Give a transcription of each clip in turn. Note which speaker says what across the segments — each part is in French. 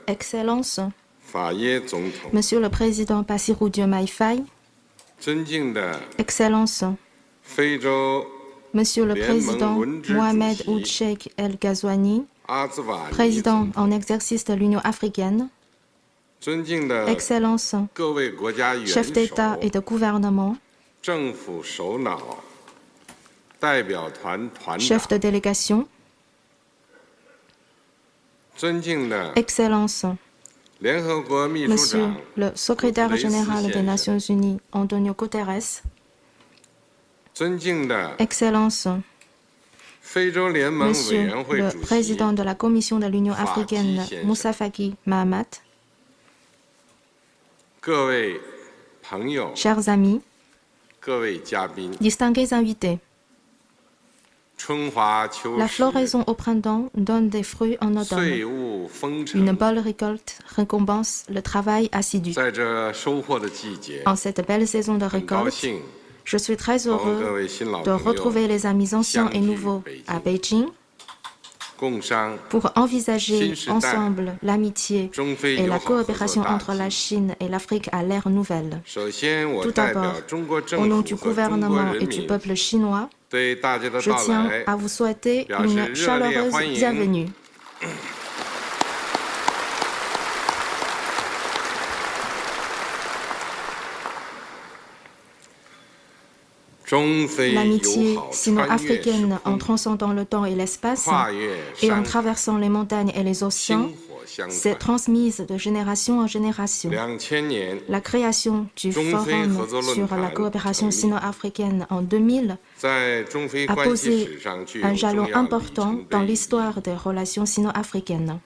Speaker 1: Excellences, Monsieur le Président Bassirou Diomaye Faye, Excellences, Monsieur le Président Mohamed Ould Cheikh El Ghazouani, Président en exercice de l'Union africaine, Excellences, chefs d'État et de gouvernement, chefs de délégation, Excellences, Monsieur le secrétaire général des Nations Unies, Antonio Guterres, Excellences, Monsieur le Président de la Commission de l'Union africaine, Moussa Faki Mahamat, chers amis, distingués invités, la floraison au printemps donne des fruits en automne. Une bonne récolte récompense le travail assidu. En cette belle saison de récolte, je suis très heureux de retrouver les amis anciens et nouveaux à Beijing pour envisager ensemble l'amitié et la coopération entre la Chine et l'Afrique à l'ère nouvelle. Tout d'abord, au nom du gouvernement et du peuple chinois, je tiens à vous souhaiter une chaleureuse bienvenue. L'amitié sino-africaine en transcendant le temps et l'espace et en traversant les montagnes et les océans s'est transmise de génération en génération. La création du Forum sur la coopération sino-africaine en 2000 a posé un jalon important dans l'histoire des relations sino-africaines.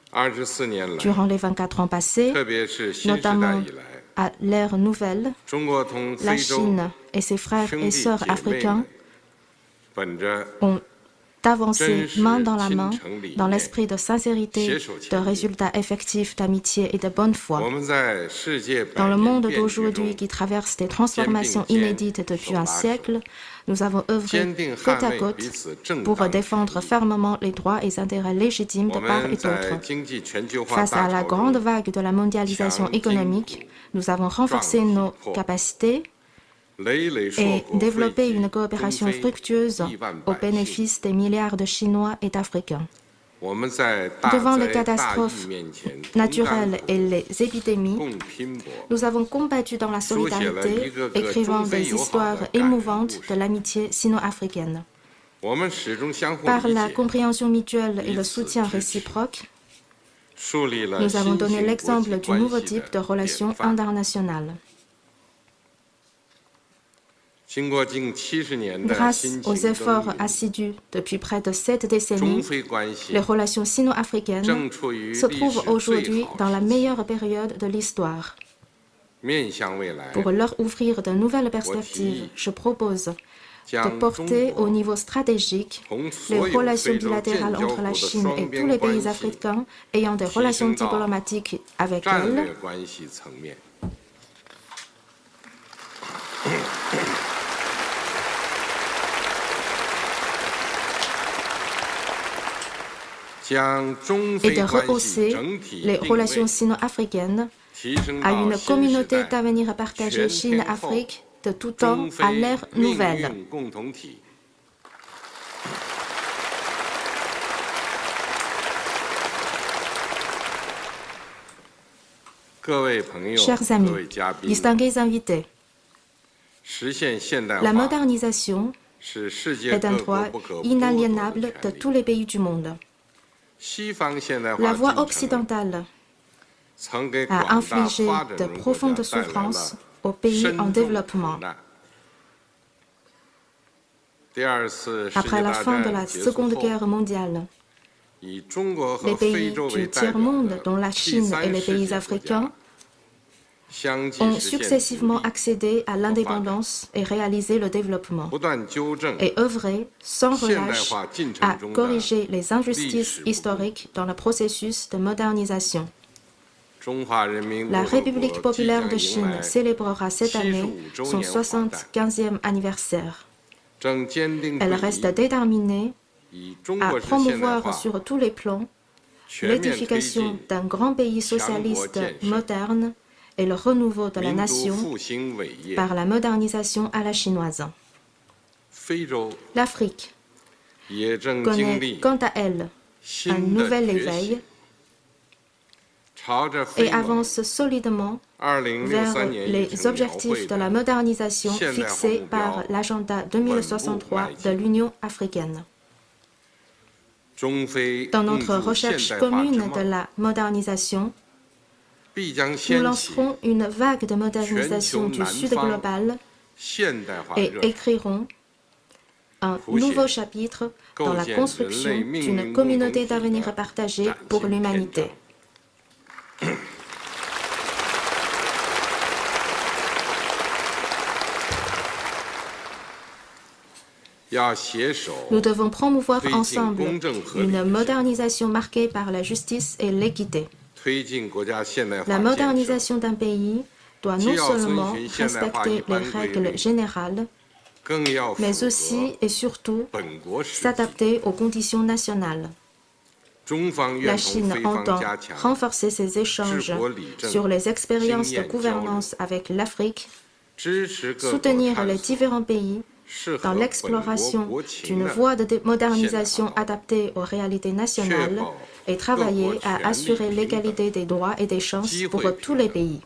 Speaker 1: Durant les 24 ans passés, notamment à l'ère nouvelle, la Chine et ses frères et sœurs africains ont avancé main dans la main dans l'esprit de sincérité, de résultats effectifs d'amitié et de bonne foi. Dans le monde d'aujourd'hui qui traverse des transformations inédites depuis un siècle, nous avons œuvré côte à côte pour défendre fermement les droits et intérêts légitimes de part et d'autre. Face à la grande vague de la mondialisation économique, nous avons renforcé nos capacités et développé une coopération fructueuse au bénéfice des milliards de Chinois et d'Africains. Devant les catastrophes naturelles et les épidémies, nous avons combattu dans la solidarité, écrivant des histoires émouvantes de l'amitié sino-africaine. Par la compréhension mutuelle et le soutien réciproque, nous avons donné l'exemple du nouveau type de relations internationales. Grâce aux efforts assidus depuis près de 7 décennies, les relations sino-africaines se trouvent aujourd'hui dans la meilleure période de l'histoire. Pour leur ouvrir de nouvelles perspectives, je propose de porter au niveau stratégique les relations bilatérales entre la Chine et tous les pays africains ayant des relations diplomatiques avec elle, et de rehausser les relations sino-africaines à une communauté d'avenir partagée Chine-Afrique de tout temps à l'ère nouvelle. Chers amis, distingués invités, la modernisation est un droit inaliénable de tous les pays du monde. La voie occidentale a infligé de profondes souffrances aux pays en développement. Après la fin de la Seconde Guerre mondiale, les pays du tiers-monde, dont la Chine et les pays africains, ont successivement accédé à l'indépendance et réalisé le développement, et œuvré sans relâche à corriger les injustices historiques dans le processus de modernisation. La République populaire de Chine célébrera cette année son 75e anniversaire. Elle reste déterminée à promouvoir sur tous les plans l'édification d'un grand pays socialiste moderne et le renouveau de la nation par la modernisation à la chinoise. L'Afrique connaît quant à elle un nouvel éveil et avance solidement vers les objectifs de la modernisation fixés par l'agenda 2063 de l'Union africaine. Dans notre recherche commune de la modernisation, nous lancerons une vague de modernisation du Sud global et écrirons un nouveau chapitre dans la construction d'une communauté d'avenir partagée pour l'humanité. Nous devons promouvoir ensemble une modernisation marquée par la justice et l'équité. La modernisation d'un pays doit non seulement respecter les règles générales, mais aussi et surtout s'adapter aux conditions nationales. La Chine entend renforcer ses échanges sur les expériences de gouvernance avec l'Afrique, soutenir les différents pays dans l'exploration d'une voie de modernisation adaptée aux réalités nationales et travailler à assurer l'égalité des droits et des chances pour tous les pays.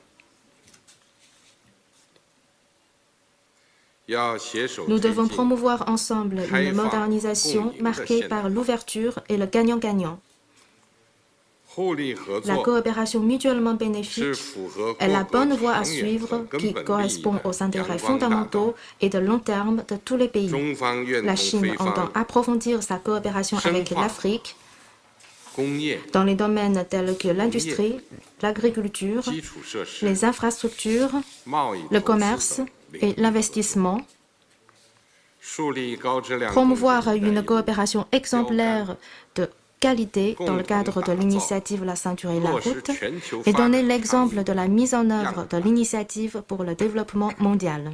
Speaker 1: Nous devons promouvoir ensemble une modernisation marquée par l'ouverture et le gagnant-gagnant. La coopération mutuellement bénéfique est la bonne voie à suivre qui correspond aux intérêts fondamentaux et de long terme de tous les pays. La Chine entend approfondir sa coopération avec l'Afrique dans les domaines tels que l'industrie, l'agriculture, les infrastructures, le commerce et l'investissement. Promouvoir une coopération exemplaire de qualité dans le cadre de l'initiative La ceinture et la route et donner l'exemple de la mise en œuvre de l'initiative pour le développement mondial.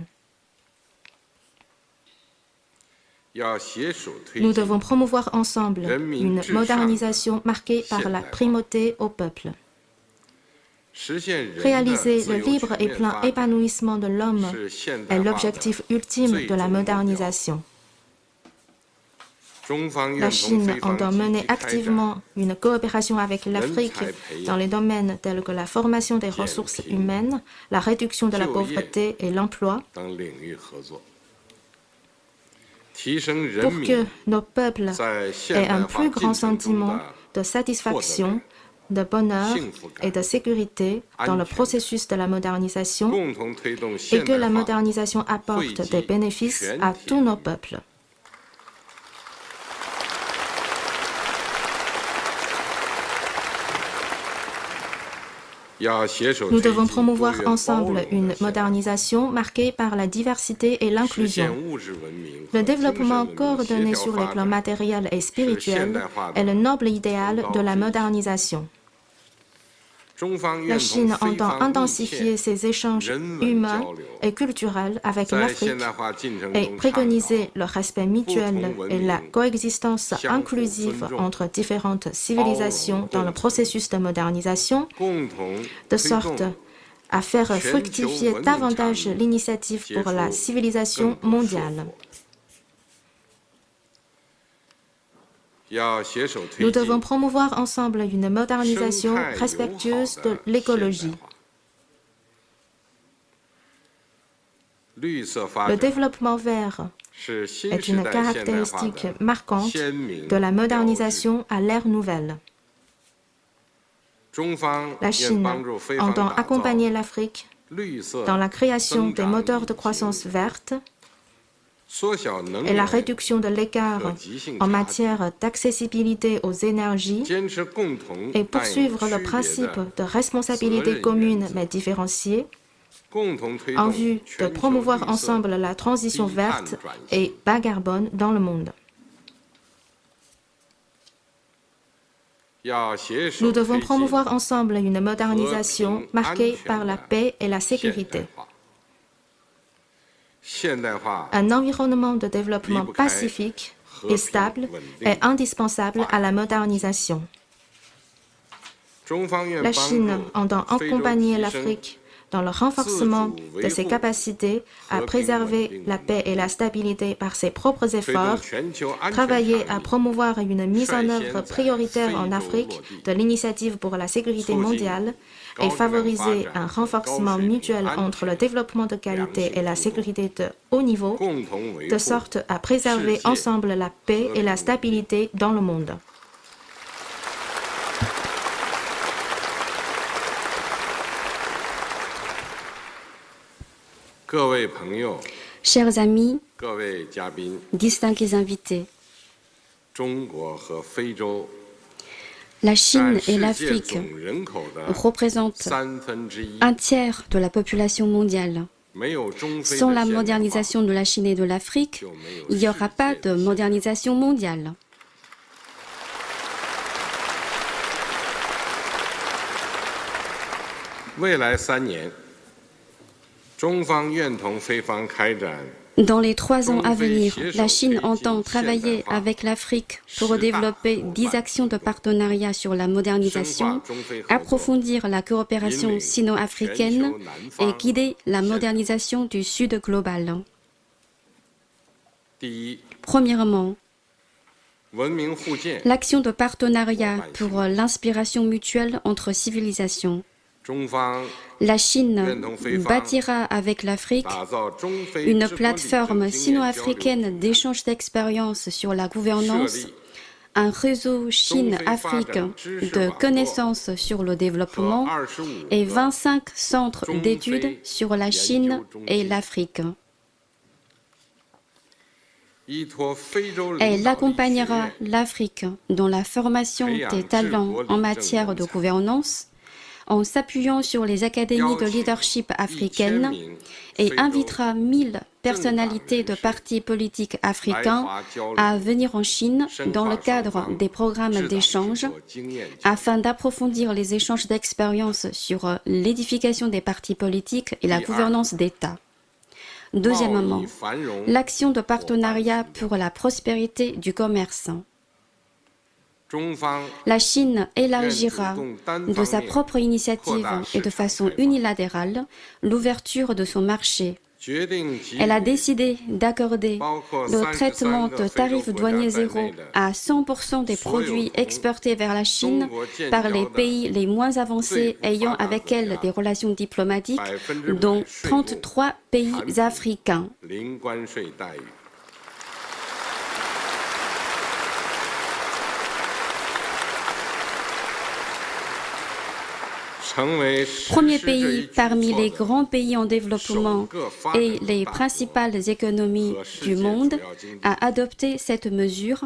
Speaker 1: Nous devons promouvoir ensemble une modernisation marquée par la primauté au peuple. Réaliser le libre et plein épanouissement de l'homme est l'objectif ultime de la modernisation. La Chine entend mener activement une coopération avec l'Afrique dans les domaines tels que la formation des ressources humaines, la réduction de la pauvreté et l'emploi, pour que nos peuples aient un plus grand sentiment de satisfaction, de bonheur et de sécurité dans le processus de la modernisation et que la modernisation apporte des bénéfices à tous nos peuples. Nous devons promouvoir ensemble une modernisation marquée par la diversité et l'inclusion. Le développement coordonné sur les plans matériels et spirituels est le noble idéal de la modernisation. La Chine entend intensifier ses échanges humains et culturels avec l'Afrique et préconiser le respect mutuel et la coexistence inclusive entre différentes civilisations dans le processus de modernisation, de sorte à faire fructifier davantage l'initiative pour la civilisation mondiale. Nous devons promouvoir ensemble une modernisation respectueuse de l'écologie. Le développement vert est une caractéristique marquante de la modernisation à l'ère nouvelle. La Chine entend accompagner l'Afrique dans la création des moteurs de croissance verte et la réduction de l'écart en matière d'accessibilité aux énergies et poursuivre le principe de responsabilité commune mais différenciée en vue de promouvoir ensemble la transition verte et bas carbone dans le monde. Nous devons promouvoir ensemble une modernisation marquée par la paix et la sécurité. Un environnement de développement pacifique et stable est indispensable à la modernisation. La Chine entend accompagner l'Afrique dans le renforcement de ses capacités à préserver la paix et la stabilité par ses propres efforts, travailler à promouvoir une mise en œuvre prioritaire en Afrique de l'initiative pour la sécurité mondiale et favoriser un renforcement mutuel entre le développement de qualité et la sécurité de haut niveau, de sorte à préserver ensemble la paix et la stabilité dans le monde.
Speaker 2: Chers amis, distingués invités, la Chine et l'Afrique représentent un tiers de la population mondiale. Sans la modernisation de la Chine et de l'Afrique, il n'y aura pas de modernisation mondiale. Dans les 3 ans à venir, la Chine entend travailler avec l'Afrique pour développer 10 actions de partenariat sur la modernisation, approfondir la coopération sino-africaine et guider la modernisation du Sud global. Premièrement, l'action de partenariat pour l'inspiration mutuelle entre civilisations. La Chine bâtira avec l'Afrique une plateforme sino-africaine d'échange d'expériences sur la gouvernance, un réseau Chine-Afrique de connaissances sur le développement et 25 centres d'études sur la Chine et l'Afrique. Elle accompagnera l'Afrique dans la formation des talents en matière de gouvernance, en s'appuyant sur les académies de leadership africaines et invitera 1000 personnalités de partis politiques africains à venir en Chine dans le cadre des programmes d'échange afin d'approfondir les échanges d'expériences sur l'édification des partis politiques et la gouvernance d'État. Deuxièmement, l'action de partenariat pour la prospérité du commerce. La Chine élargira de sa propre initiative et de façon unilatérale l'ouverture de son marché. Elle a décidé d'accorder le traitement de tarifs douaniers zéro à 100% des produits exportés vers la Chine par les pays les moins avancés ayant avec elle des relations diplomatiques, dont 33 pays africains. Premier pays parmi les grands pays en développement et les principales économies du monde à adopter cette mesure,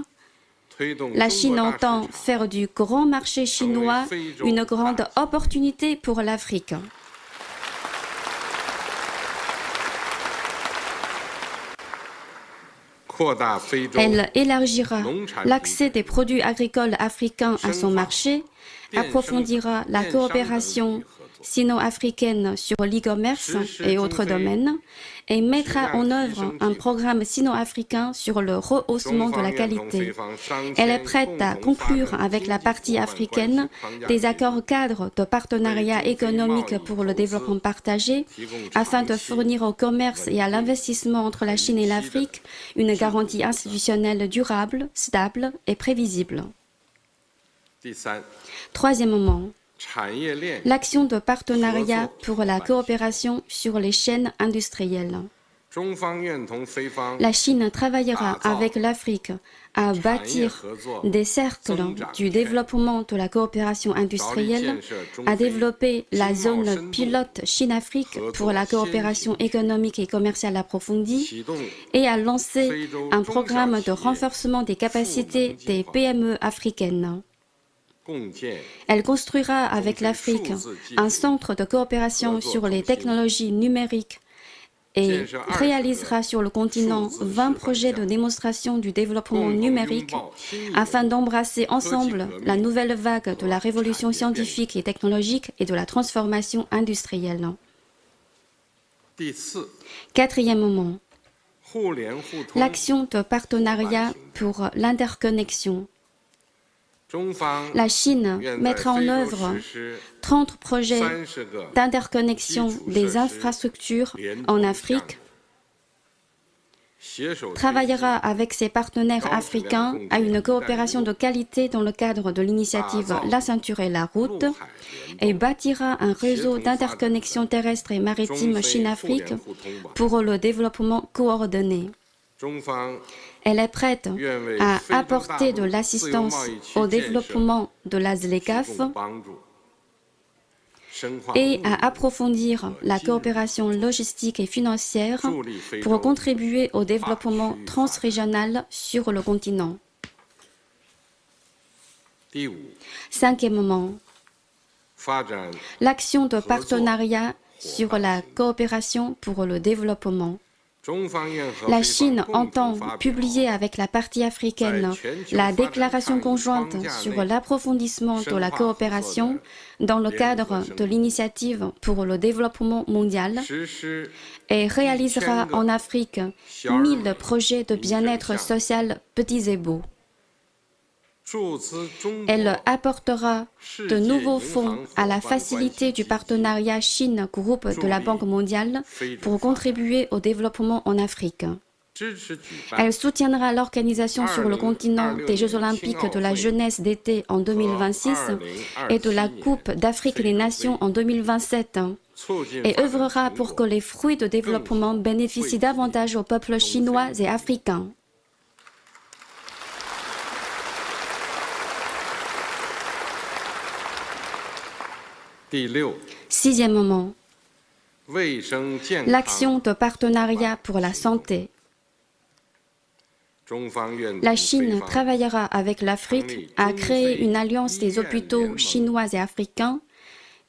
Speaker 2: la Chine entend faire du grand marché chinois une grande opportunité pour l'Afrique. Elle élargira l'accès des produits agricoles africains à son marché, approfondira la coopération sino-africaine sur l'e-commerce et autres domaines et mettra en œuvre un programme sino-africain sur le rehaussement de la qualité. Elle est prête à conclure avec la partie africaine des accords cadres de partenariat économique pour le développement partagé afin de fournir au commerce et à l'investissement entre la Chine et l'Afrique une garantie institutionnelle durable, stable et prévisible. Troisièmement, l'action de partenariat pour la coopération sur les chaînes industrielles. La Chine travaillera avec l'Afrique à bâtir des cercles du développement de la coopération industrielle, à développer la zone pilote Chine-Afrique pour la coopération économique et commerciale approfondie et à lancer un programme de renforcement des capacités des PME africaines. Elle construira avec l'Afrique un centre de coopération sur les technologies numériques et réalisera sur le continent 20 projets de démonstration du développement numérique afin d'embrasser ensemble la nouvelle vague de la révolution scientifique et technologique et de la transformation industrielle. Quatrièmement, l'action de partenariat pour l'interconnexion. La Chine mettra en œuvre 30 projets d'interconnexion des infrastructures en Afrique, travaillera avec ses partenaires africains à une coopération de qualité dans le cadre de l'initiative La ceinture et la route et bâtira un réseau d'interconnexion terrestre et maritime Chine-Afrique pour le développement coordonné. Elle est prête à apporter de l'assistance au développement de la ZLECAf et à approfondir la coopération logistique et financière pour contribuer au développement transrégional sur le continent. Cinquièmement, l'action de partenariat sur la coopération pour le développement. La Chine entend publier avec la partie africaine la déclaration conjointe sur l'approfondissement de la coopération dans le cadre de l'initiative pour le développement mondial et réalisera en Afrique 1000 projets de bien-être social petits et beaux. Elle apportera de nouveaux fonds à la facilité du partenariat Chine-Groupe de la Banque mondiale pour contribuer au développement en Afrique. Elle soutiendra l'organisation sur le continent des Jeux olympiques de la jeunesse d'été en 2026 et de la Coupe d'Afrique des Nations en 2027 et œuvrera pour que les fruits de développement bénéficient davantage aux peuples chinois et africains. Sixièmement, l'action de partenariat pour la santé. La Chine travaillera avec l'Afrique à créer une alliance des hôpitaux chinois et africains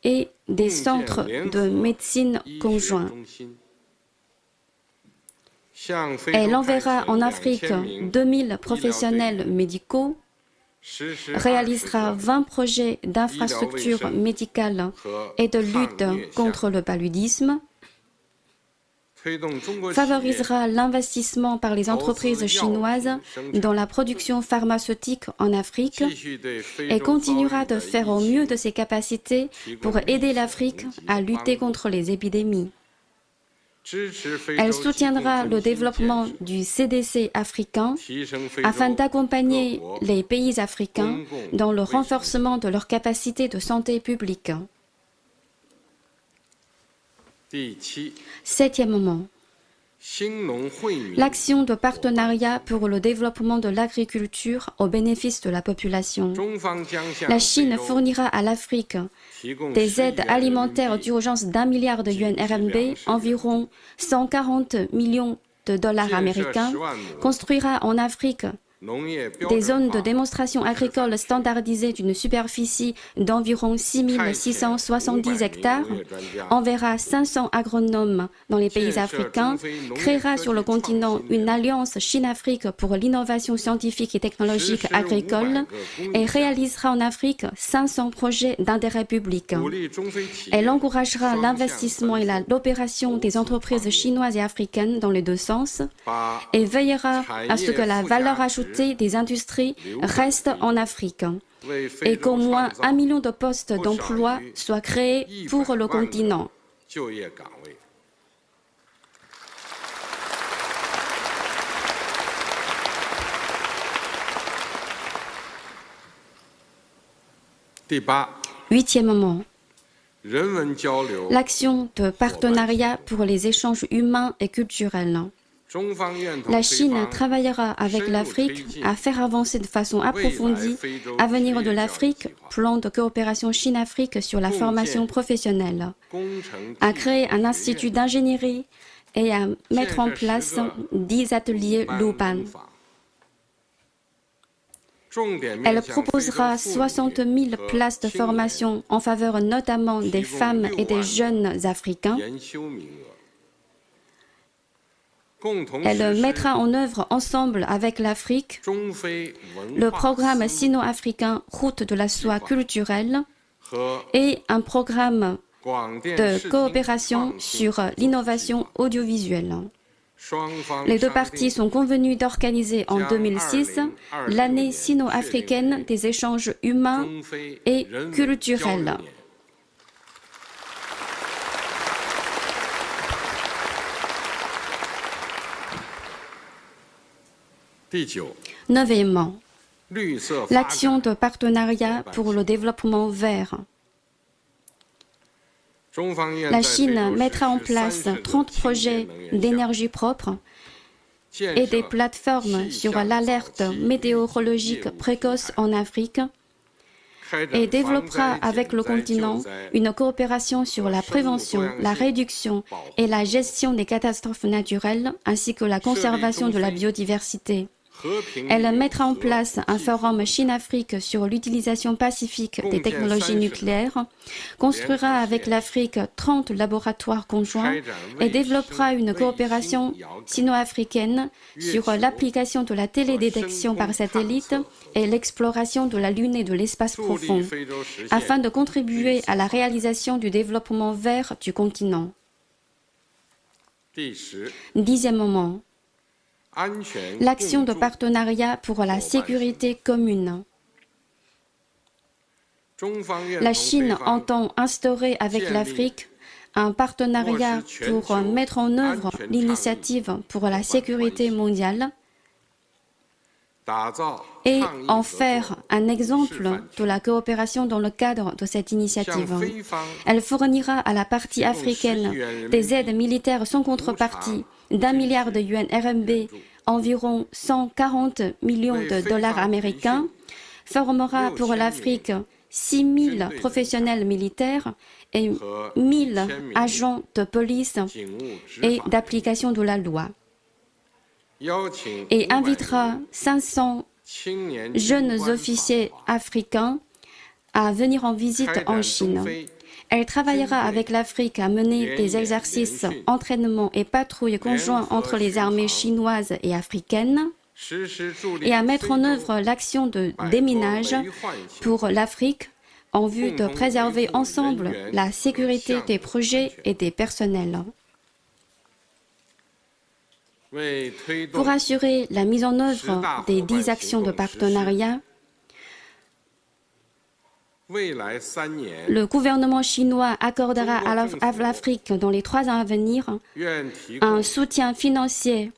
Speaker 2: et des centres de médecine conjoints. Elle enverra en Afrique 2000 professionnels médicaux, réalisera 20 projets d'infrastructures médicales et de lutte contre le paludisme, favorisera l'investissement par les entreprises chinoises dans la production pharmaceutique en Afrique et continuera de faire au mieux de ses capacités pour aider l'Afrique à lutter contre les épidémies. Elle soutiendra le développement du CDC africain afin d'accompagner les pays africains dans le renforcement de leurs capacités de santé publique. Septièmement, l'action de partenariat pour le développement de l'agriculture au bénéfice de la population. La Chine fournira à l'Afrique des aides alimentaires d'urgence d'1 milliard de yuans RMB, environ 140 millions de dollars américains, construira en Afrique des zones de démonstration agricole standardisées d'une superficie d'environ 6670 hectares, enverra 500 agronomes dans les pays africains, créera sur le continent une alliance Chine-Afrique pour l'innovation scientifique et technologique agricole et réalisera en Afrique 500 projets d'intérêt public. Elle encouragera l'investissement et l'opération des entreprises chinoises et africaines dans les deux sens et veillera à ce que la valeur ajoutée des industries restent en Afrique et qu'au moins 1 million de postes d'emploi soient créés pour le continent. Huitièmement, l'action de partenariat pour les échanges humains et culturels. La Chine travaillera avec l'Afrique à faire avancer de façon approfondie l'avenir de l'Afrique, plan de coopération Chine-Afrique sur la formation professionnelle, à créer un institut d'ingénierie et à mettre en place 10 ateliers Luban. Elle proposera 60 000 places de formation en faveur notamment des femmes et des jeunes Africains. Elle mettra en œuvre ensemble avec l'Afrique le programme sino-africain Route de la soie culturelle et un programme de coopération sur l'innovation audiovisuelle. Les deux parties sont convenues d'organiser en 2006 l'année sino-africaine des échanges humains et culturels. Neuvièmement, l'action de partenariat pour le développement vert. La Chine mettra en place 30 projets d'énergie propre et des plateformes sur l'alerte météorologique précoce en Afrique et développera avec le continent une coopération sur la prévention, la réduction et la gestion des catastrophes naturelles ainsi que la conservation de la biodiversité. Elle mettra en place un forum Chine-Afrique sur l'utilisation pacifique des technologies nucléaires, construira avec l'Afrique 30 laboratoires conjoints et développera une coopération sino-africaine sur l'application de la télédétection par satellite et l'exploration de la Lune et de l'espace profond, afin de contribuer à la réalisation du développement vert du continent. 10e, l'action de partenariat pour la sécurité commune. La Chine entend instaurer avec l'Afrique un partenariat pour mettre en œuvre l'initiative pour la sécurité mondiale et en faire un exemple de la coopération dans le cadre de cette initiative. Elle fournira à la partie africaine des aides militaires sans contrepartie d'1 milliard de yuan RMB, environ 140 millions de dollars américains, formera pour l'Afrique 6 000 professionnels militaires et 1 000 agents de police et d'application de la loi, et invitera 500 jeunes officiers africains à venir en visite en Chine. Elle travaillera avec l'Afrique à mener des exercices, entraînements et patrouilles conjoints entre les armées chinoises et africaines et à mettre en œuvre l'action de déminage pour l'Afrique en vue de préserver ensemble la sécurité des projets et des personnels. Pour assurer la mise en œuvre des 10 actions de partenariat, le gouvernement chinois accordera à l'Afrique dans les 3 ans à venir un soutien financier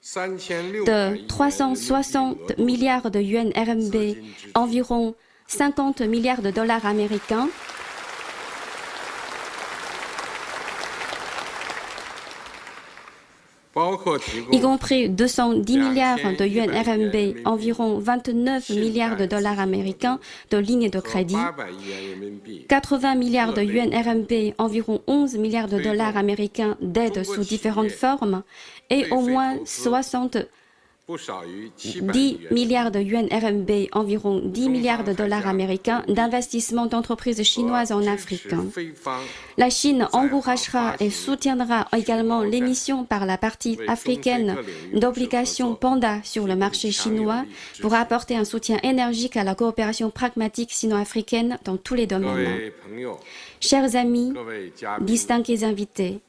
Speaker 2: de 360 milliards de yuan RMB, environ 50 milliards de dollars américains, y compris 210 milliards de yuan RMB, environ 29 milliards de dollars américains de lignes de crédit, 80 milliards de yuan RMB, environ 11 milliards de dollars américains d'aides sous différentes formes, et au moins 10 milliards de yuan RMB, environ 10 milliards de dollars américains d'investissements d'entreprises chinoises en Afrique. La Chine encouragera et soutiendra également l'émission par la partie africaine d'obligations Panda sur le marché chinois pour apporter un soutien énergique à la coopération pragmatique sino-africaine dans tous les domaines. Chers amis, distingués invités,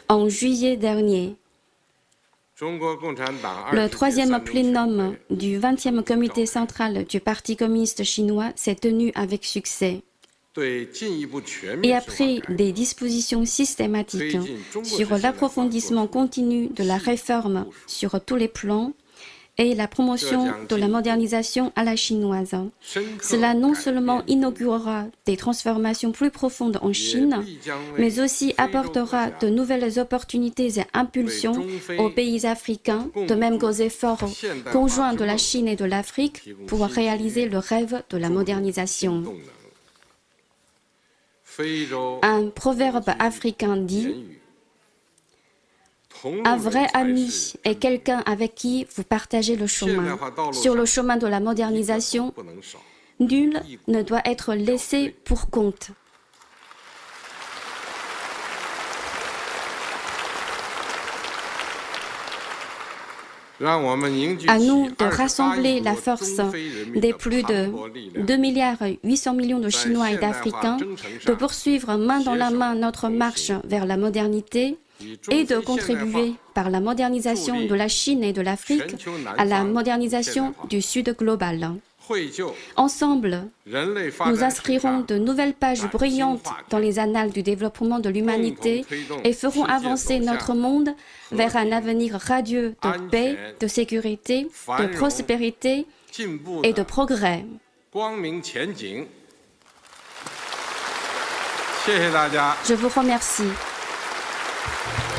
Speaker 2: en juillet dernier, le 3e plénum du 20e comité central du Parti communiste chinois s'est tenu avec succès. Et après des dispositions systématiques sur l'approfondissement continu de la réforme sur tous les plans, et la promotion de la modernisation à la chinoise. Cela non seulement inaugurera des transformations plus profondes en Chine, mais aussi apportera de nouvelles opportunités et impulsions aux pays africains, de même qu'aux efforts conjoints de la Chine et de l'Afrique pour réaliser le rêve de la modernisation. Un proverbe africain dit: un vrai ami est quelqu'un avec qui vous partagez le chemin. Sur le chemin de la modernisation, nul ne doit être laissé pour compte. À nous de rassembler la force des plus de 2,8 milliards de Chinois et d'Africains, de poursuivre main dans la main notre marche vers la modernité et de contribuer par la modernisation de la Chine et de l'Afrique à la modernisation du Sud global. Ensemble, nous inscrirons de nouvelles pages brillantes dans les annales du développement de l'humanité et ferons avancer notre monde vers un avenir radieux de paix, de sécurité, de prospérité et de progrès. Je vous remercie.